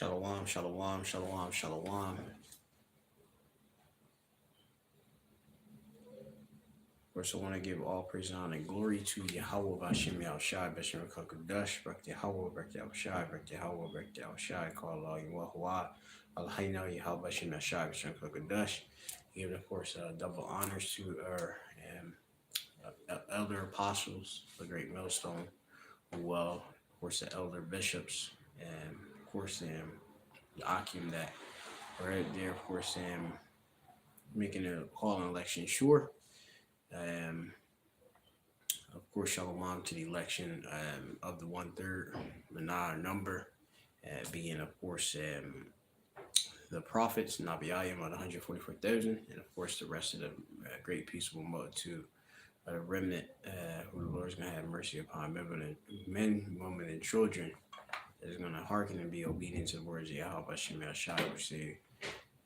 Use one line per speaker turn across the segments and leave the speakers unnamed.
Shalom, shalom, shalom, shalom. First, I want to give all praise, honor, and glory to Yahweh, Bashem Shai, Bashem Kakadash, Brak Yahweh, Brak Shai, Brak Yahweh, Brak Shai, call Allah Yahweh, Alhaina, Yahweh, Bashem Shai, Bashem Kakadash. Give, of course, double honors to our elder apostles, the great millstone, of course, the elder bishops, and of course, the Akim that right there, of course, making a call on election sure. Um, of course, shalom to the election of the 1/3 Manar number, being, of course, the prophets, Nabiayim on 144,000, and of course, the rest of the great peaceable multitude, a remnant who the Lord is going to have mercy upon, men, women, and children that is going to hearken and be obedient to the words of Yahweh Shemel Shai, which say,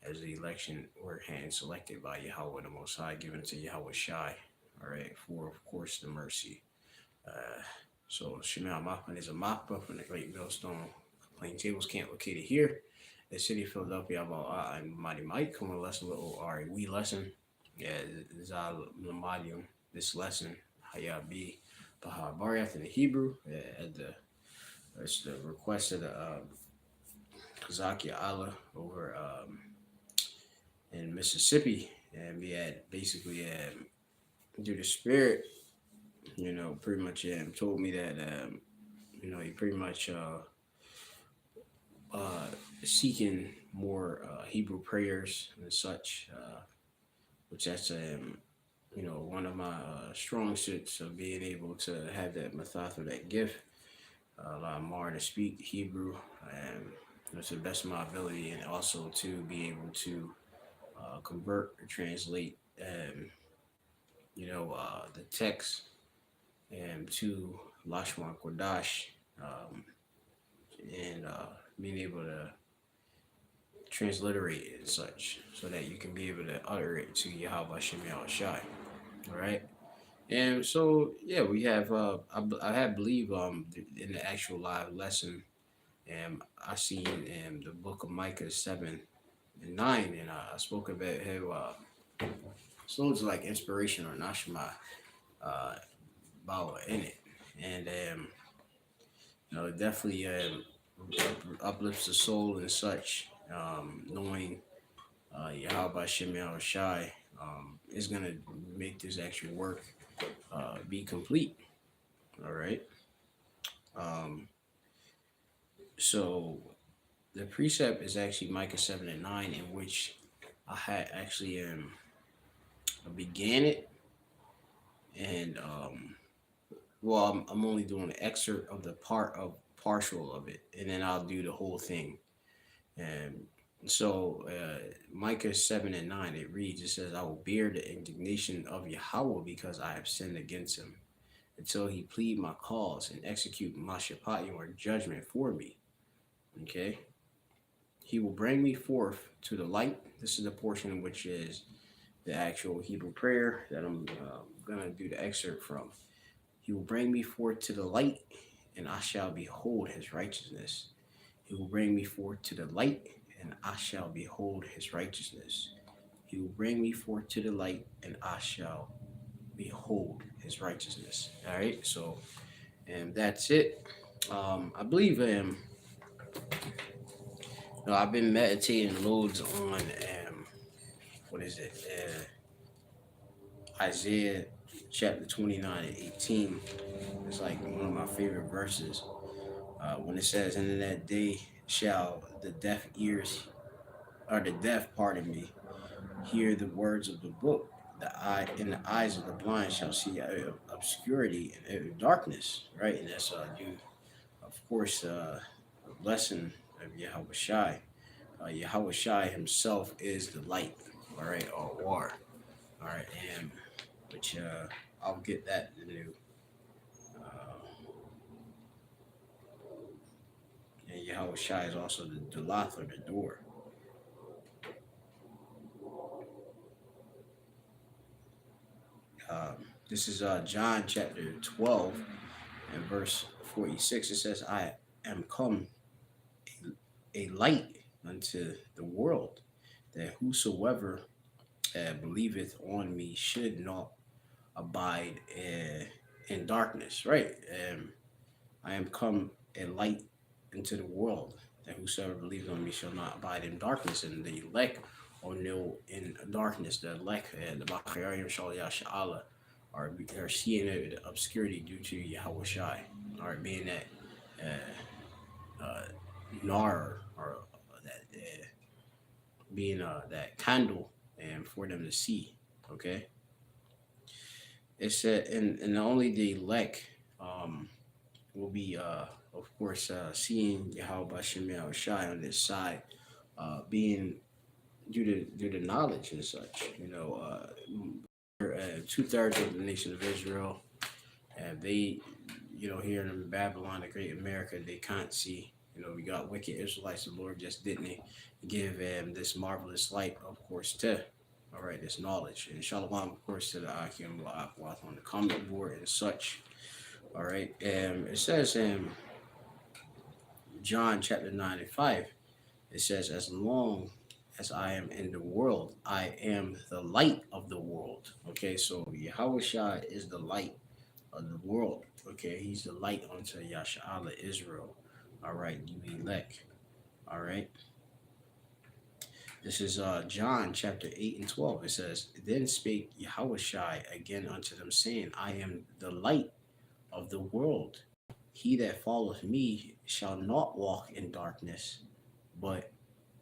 as the election were hand selected by Yahweh the Most High, given to Yahweh Shai, all right, for, of course, the mercy. So Shemel Machman is a mop-up from the Great Millstone. Plain Tables Camp located here, the city of Philadelphia, about Mighty Mike, coming a lesson, we lesson. Yeah, Zamadium, this lesson, Hayabi, Bahar Bariath in the Hebrew, it's the request of the Kazakia Allah over in Mississippi, and we had basically through the spirit, pretty much told me that he pretty much seeking more Hebrew prayers and such, which that's one of my strong suits of being able to have that method or that gift, allow more to speak Hebrew, and to the best of my ability, and also to be able to convert or translate, the text to Lashwan Kodash, and being able to transliterate it and such, so that you can be able to utter it to Yahweh Shemel Shai. All right. And so, yeah, we have, I believe, in the actual live lesson, I seen in the book of Micah 7 and 9, and I spoke about how sounds like inspiration or nashma about in it, and it definitely uplifts the soul and such, knowing Yahweh Shemel Shai is gonna make this actual work be complete. All right. So the precept is actually Micah 7 and 9, in which I had actually began it, and I'm only doing an excerpt of the partial of it, and then I'll do the whole thing. And so Micah 7 and 9, it reads, it says, I will bear the indignation of Yahweh because I have sinned against him, until he plead my cause and execute my shapatim, or judgment, for me. Okay. He will bring me forth to the light. This is the portion which is the actual Hebrew prayer that I'm going to do the excerpt from. He will bring me forth to the light, and I shall behold his righteousness. He will bring me forth to the light, and I shall behold his righteousness. He will bring me forth to the light, and I shall behold his righteousness. All right, so that's it. I believe I've been meditating loads on Isaiah chapter 29 and 18. It's like one of my favorite verses, when it says, and in that day shall the deaf, pardon me, hear the words of the book. The eyes of the blind shall see obscurity and darkness, right? And that's due, of course, a lesson of Yahweh Shai. Yahweh Shai himself is the light, all right, or war, all right, and which I'll get that in the new. And Yahweh Shai is also the Delath, or the door. This is John chapter 12 and verse 46. It says, I am come a light unto the world, that whosoever believeth on me should not abide in darkness. Right. I am come a light into the world, that whosoever believes on me shall not abide in darkness. And the elect are no in darkness. The elect, the Bakayim Sha'ala, are seeing the obscurity due to Yahweh Shai. All right, being that uh, nar, or that being that candle, and for them to see. Okay, it said, and only the elect will be, of course, seeing Yahweh Shem Shai on this side, being due to knowledge and such. 2/3 of the nation of Israel, they, here in Babylon, the Great America, they can't see. We got wicked Israelites. The Lord just didn't give this marvelous light, of course, to. All right, this knowledge. And Shalom, of course, to the Akim Wa'ath on the comment board and such. All right. It says in John chapter 9 and 5, it says, as long as I am in the world, I am the light of the world. Okay, so Yahweh Shai is the light of the world. Okay, he's the light unto Yasha'Allah Israel. All right, you elect. All right. This is John chapter 8 and 12. It says, then spake Yahweh Shai again unto them, saying, I am the light of the world. He that followeth me shall not walk in darkness, but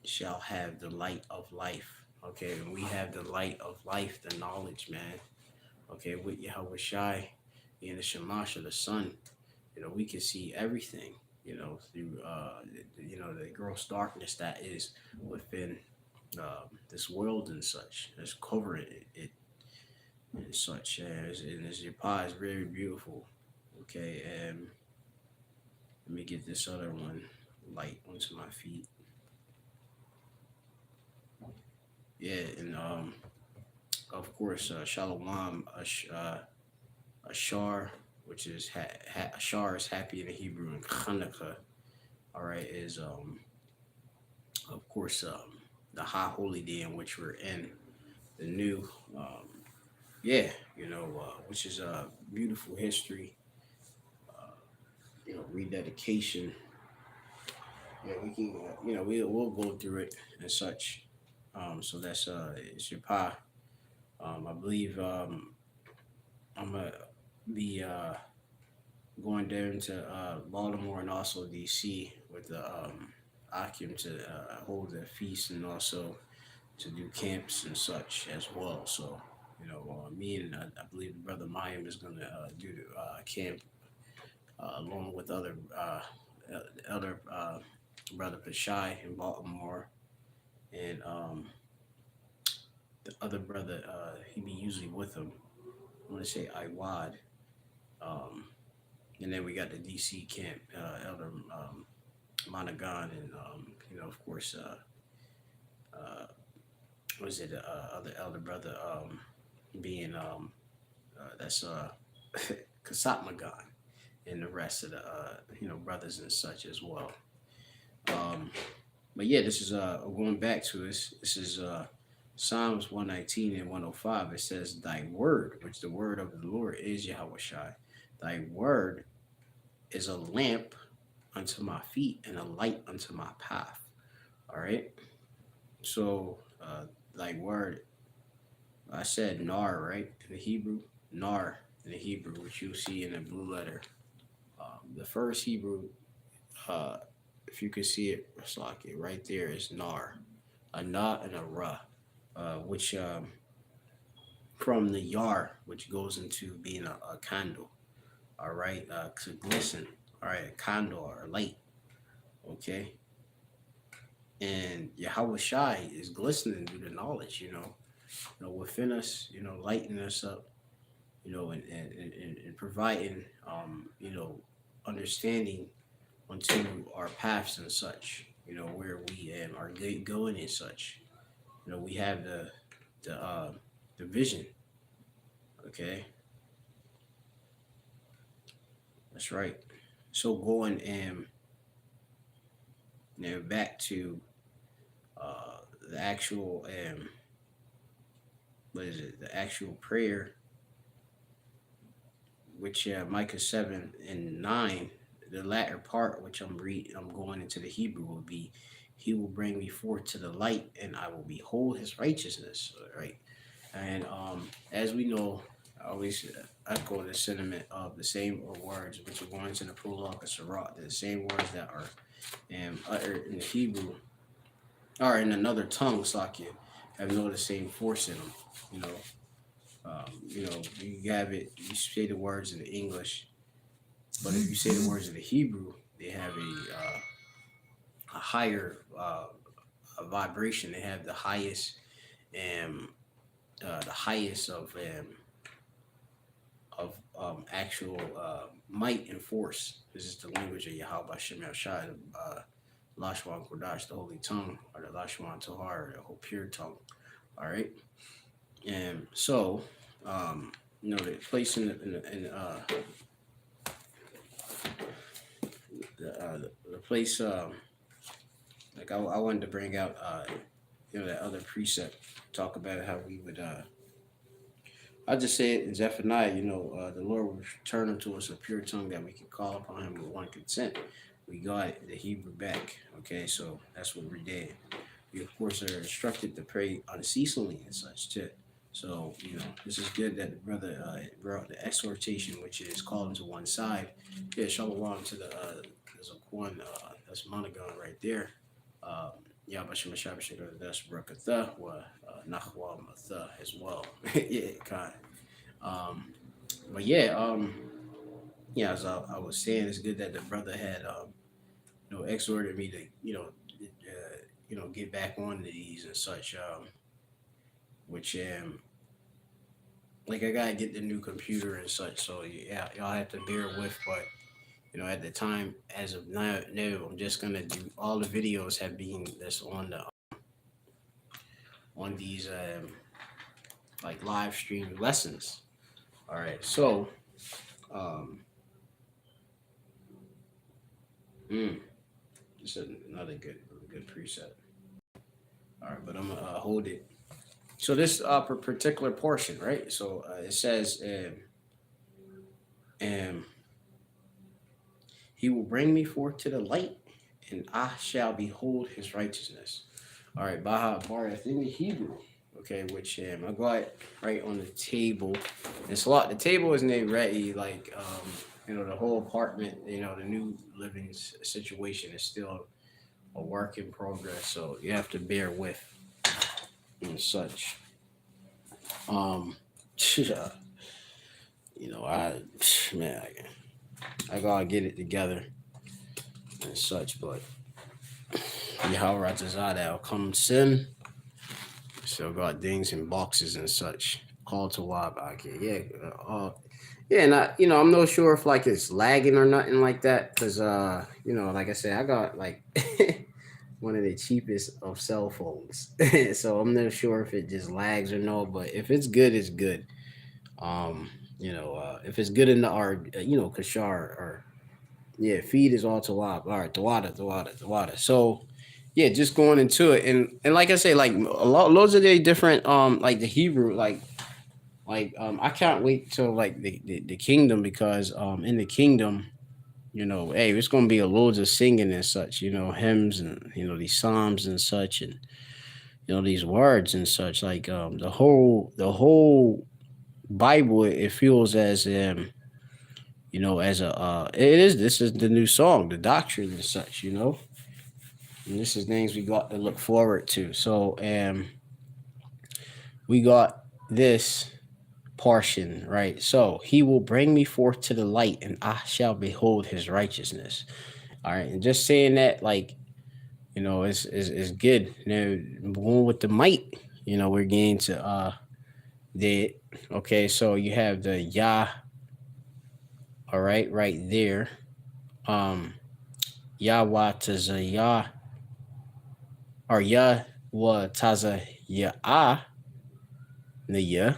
shall have the light of life. Okay, and we have the light of life, the knowledge, man. Okay, with Yahweh Shai being the Shamash of the sun, we can see everything, through the gross darkness that is within this world and such. That's covering it and such. And this Yapa is very beautiful. Okay, and let me get this other one light onto my feet. Yeah, and of course, Shalom, Ashar, which is Ashar is happy in the Hebrew, and Chanukah, all right, is of course the high holy day in which we're in, the new, which is a beautiful history, rededication. Yeah, we can, we'll go through it and such. So that's it's your pie. I believe I'm gonna be going down to Baltimore and also DC with the Akim to hold the feast, and also to do camps and such as well. So me and I believe Brother Mayim is gonna do the camp along with other Brother Pashai in Baltimore, and the other brother, he be usually with him. I want to say Iwad. And then we got the DC camp, Elder Monaghan, and of course, was it other elder brother being that's Kasat Magan, and the rest of the brothers and such as well. But yeah, this is going back to this. This is Psalms 119 and 105. It says, thy word, which the word of the Lord is Yahweh Shai, thy word is a lamp unto my feet and a light unto my path. All right. So thy word, I said nar, right? In the Hebrew, nar in the Hebrew, which you'll see in the blue letter. The first Hebrew, if you can see it, it's like it right there, is nar, a na and a ra, which from the yar, which goes into being a candle. All right, to glisten. All right, a candle or a light. Okay, and Yahweh Shai is glistening through the knowledge, within us, lighting us up, and providing, understanding onto our paths and such, where we are going and such. We have the vision. Okay, that's right. So going and Now back to the actual what is it? The actual prayer, which Micah 7:9, the latter part, which I'm going into the Hebrew, will be, "He will bring me forth to the light, and I will behold His righteousness." Right, and as we know, I always echo the sentiment of the same words, which are going to the prologue of Sirach, the same words that are uttered in the Hebrew or in another tongue, Slakia, have no the same force in them. You know, you have it. You say the words in the English, but if you say the words in the Hebrew, they have a higher a vibration. They have the highest of actual might and force. This is the language of Yahweh Shem Shai, Lashwan Kodash, the holy tongue, or the Lashwan Tohar, the whole pure tongue. All right, and so the place in the place like I wanted to bring out that other precept, talk about how we would I just say it in Zephaniah, the Lord will turn unto us a pure tongue that we can call upon Him with one consent. We got the Hebrew back. Okay, so that's what we did. We of course are instructed to pray unceasingly and such too. So this is good that the brother brought the exhortation, which is calling to one side. Yeah, shalom to there's a one that's monogon right there. Yabashim Shabashim, that's Brakatha, Nahwa Matha as well. Yeah, kind. But yeah, as I was saying, it's good that the brother had exhorted me to get back on these and such. Which like I gotta get the new computer and such, so yeah, y'all have to bear with. But at the time, as of now, I'm just gonna do all the videos have been that's on these like live stream lessons. All right, so this is another good precept. All right, but I'm gonna hold it. So this particular portion, right? So it says, He will bring me forth to the light, and I shall behold His righteousness. All right, Baha Barath in the Hebrew, okay, which I got right on the table. It's a lot. The table isn't ready, like the whole apartment, the new living situation is still a work in progress, so you have to bear with and such. I gotta get it together and such, but Yahweh Razazada will come soon. Still got things in boxes and such. Call to Wab. Okay, yeah, and I'm not sure if like it's lagging or nothing like that, because like I said, I got like one of the cheapest of cell phones, so I'm not sure if it just lags or no. But if it's good, it's good. If it's good in the Kashar or feed is all Tawab. All right, Tawada. So yeah, just going into it, and like I say, like loads of the different like the Hebrew, like I can't wait till like the kingdom, because in the kingdom, hey, it's gonna be a loads of singing and such, hymns and these psalms and such, and these words and such, like the whole Bible, it feels as as a this is the new song, the doctrine and such, and this is things we got to look forward to. So we got this portion, right? So He will bring me forth to the light, and I shall behold His righteousness. All right, and just saying that, like, is good. Going with the might, we're getting to the okay. So you have the Yah. All right, there. Yahweh Tazayah, or Yahweh Tazayah, the Yah.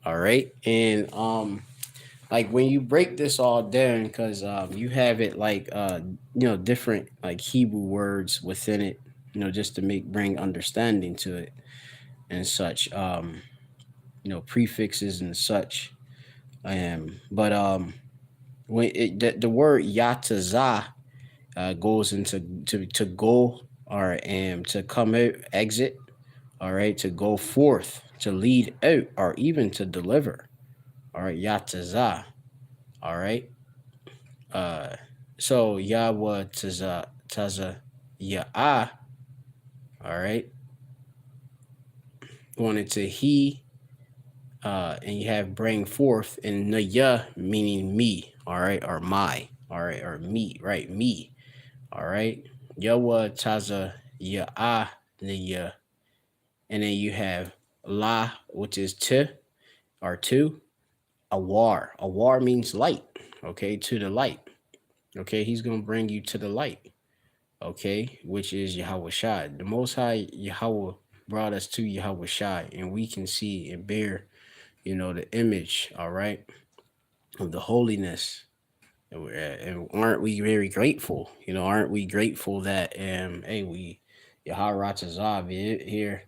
All right, and like when you break this all down, because you have it like different like Hebrew words within it, just to bring understanding to it and such, prefixes and such. But when the word yataza goes into to go, or to come out, exit, all right, to go forth, to lead out, or even to deliver, all right, yataza, all right. uh so Yahweh taza ya'ah, all right, going into he, and you have bring forth, and Naya meaning me, all right, or my, all right, or me, right, me, all right. Yahweh taza ya'ah Naya, and then you have la, which is to, or to. Awar. Awar means light. Okay, to the light. Okay, he's gonna bring you to the light. Okay, which is Yahweh Shai. The Most High Yahweh brought us to Yahweh Shai, and we can see and bear, the image, all right, of the holiness. And aren't we very grateful? Aren't we grateful that hey, we Yahweh Ratazah be here,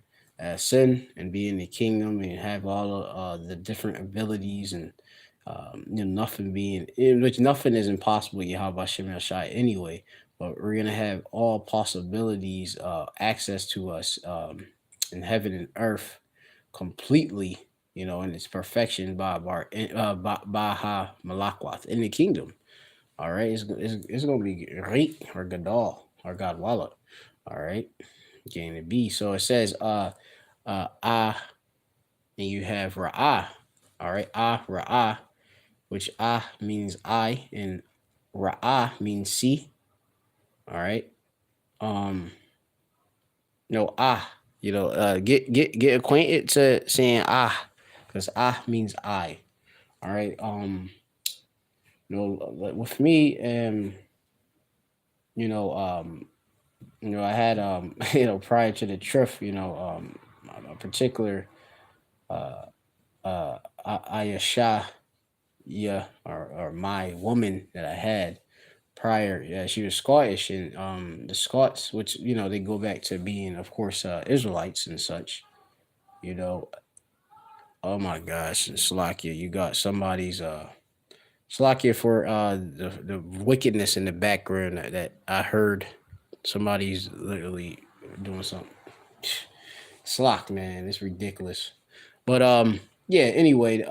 sin and be in the kingdom and have all of the different abilities, and nothing being, in which nothing is impossible Yahweh Shem Shai anyway, but we're gonna have all possibilities access to us, in heaven and earth completely, in its perfection by Baha Malakwat in the kingdom. All right, it's gonna be great, or Gadol, or Godwalla. All right, getting to be. So it says ah, and you have ra'ah. All right, ra'ah, which means I, and ra'ah means see. All right. Um, no get acquainted to saying because means I. All right. With me, you know, um, I had prior to the trip, a particular Ayasha, yeah, or my woman that I had prior. Yeah, she was Scottish, and the Scots, which they go back to being, of course, Israelites and such. You know, oh my gosh, Slovakia, you got somebody's Slovakia for the wickedness in the background that I heard. Somebody's literally doing something. Slock, man, it's ridiculous. But yeah. Anyway,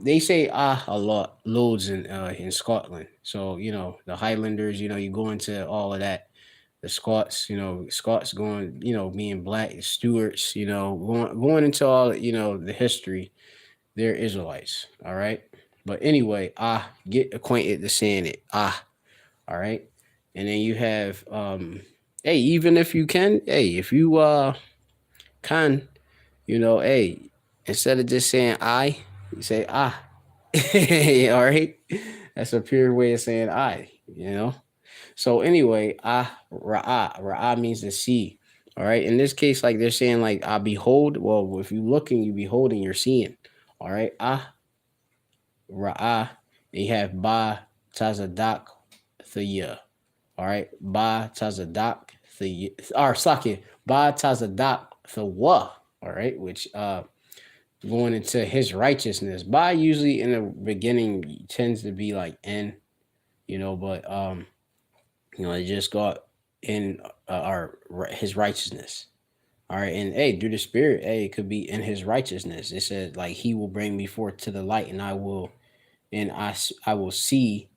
they say a lot, loads in Scotland. So the Highlanders. You go into all of that. The Scots. Scots going. Being black, the Stuarts. Going into all the history. They're Israelites. All right. But anyway, get acquainted to saying it. All right. And then you have hey, even if you can, hey, if you can, hey, instead of just saying I, you say all right. That's a pure way of saying I. So anyway, ra'ah means to see. All right. In this case, like they're saying, like I behold. Well, if you looking, you beholding, you're seeing. All right. Ra'ah. And you have ba tazadak thaya. All right. Ba tazadak thaya. Or slaki. Ba tazadak thawa. All right. Which going into his righteousness. By usually in the beginning tends to be like in, but it just got in our his righteousness. All right, and hey, through the spirit, hey, it could be in his righteousness. It said like he will bring me forth to the light, and I will see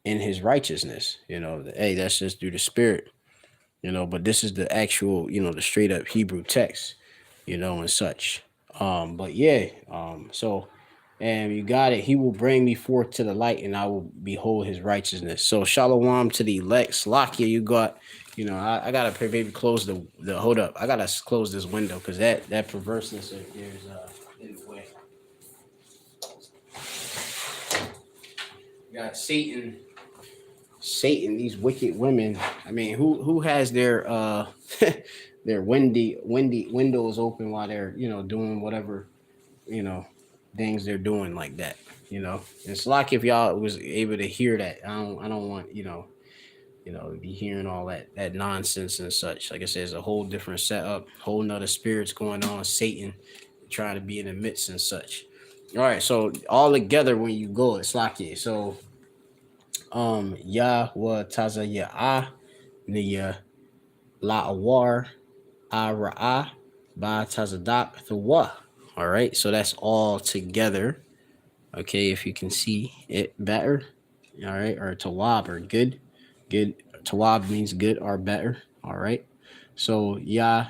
in his righteousness. Hey, that's just through the spirit. But this is the actual, the straight up Hebrew text, and such. But yeah, so, and you got it. He will bring me forth to the light, and I will behold his righteousness. So shalom to the elect. Slakia, you got, I gotta maybe close the hold up. I gotta close this window because that perverseness is in the way. You got Satan, these wicked women. I mean, who has their their windy windows open while they're doing whatever things they're doing like that. It's like if y'all was able to hear that. I don't want, to be hearing all that nonsense and such. Like I said, it's a whole different setup, whole nother spirits going on, Satan trying to be in the midst and such. All right, so all together when you go, it's like it. So ya wa taza ya niya la awar ra ba tazadak the wa. All right, so that's all together. Okay, if you can see it better. All right, or tawab or good. Good. Tawab means good or better. All right. So ya.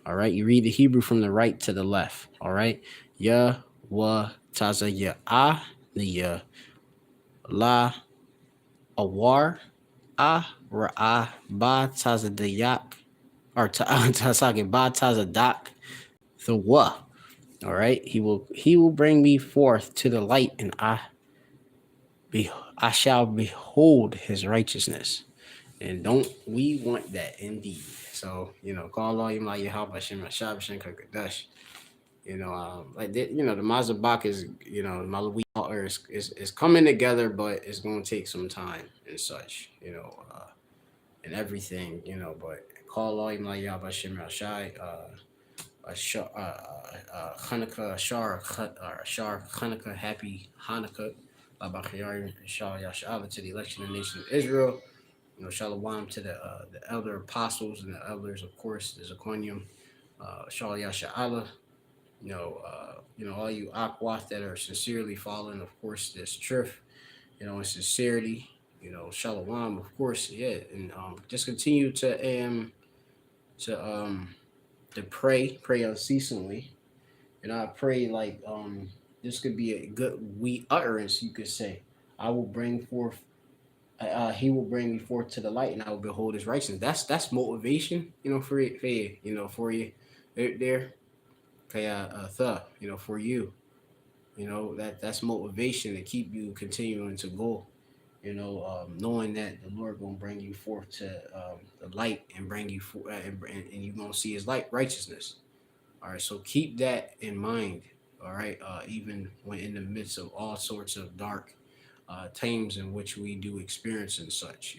All right. You read the Hebrew from the right to the left. All right. Ya wa taza ya the ya la awar ra ba taza dayak or tasake ba taza dak the wa. All right. He will bring me forth to the light, and I shall behold his righteousness. And don't we want that indeed? So, call all you my Yahweh Hashem Hashab Kadash. Like that, the Mazabak is, Malawi altar is coming together, but it's gonna take some time and such, and everything, but call all you my Yahweh Hashem Hashai, Hanukkah, Shar Hanukkah, happy Hanukkah. Shah Yasha'ala to the election of the nation of Israel. Shalom to the elder apostles and the elders, of course, the Zechonium, Shah Yasha'ala. All you Aquath that are sincerely following, of course, this truth, in sincerity. Shalom, of course, yeah, and just continue to pray unceasingly. And I pray like this could be a good utterance, you could say. I will bring forth he will bring me forth to the light, and I will behold his righteousness. That's motivation, for you there. For you, that's motivation to keep you continuing to go. Knowing that the Lord gonna bring you forth to the light and bring you and you're gonna see his light righteousness. All right, so keep that in mind. All right, even when in the midst of all sorts of dark times in which we do experience and such,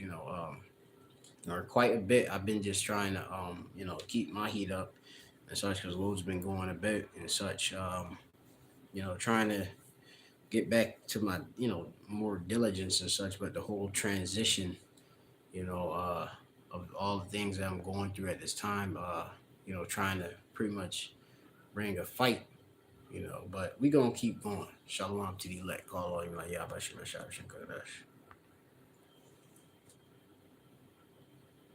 or quite a bit. I've been just trying to, keep my heat up and such because load's been going a bit and such. Trying to get back to my, more diligence and such. But the whole transition, of all the things that I'm going through at this time, trying to pretty much bring a fight. But we gonna keep going. Shalom to the elect. Call all you my Yahweh Shem Hashab Shem Kodesh.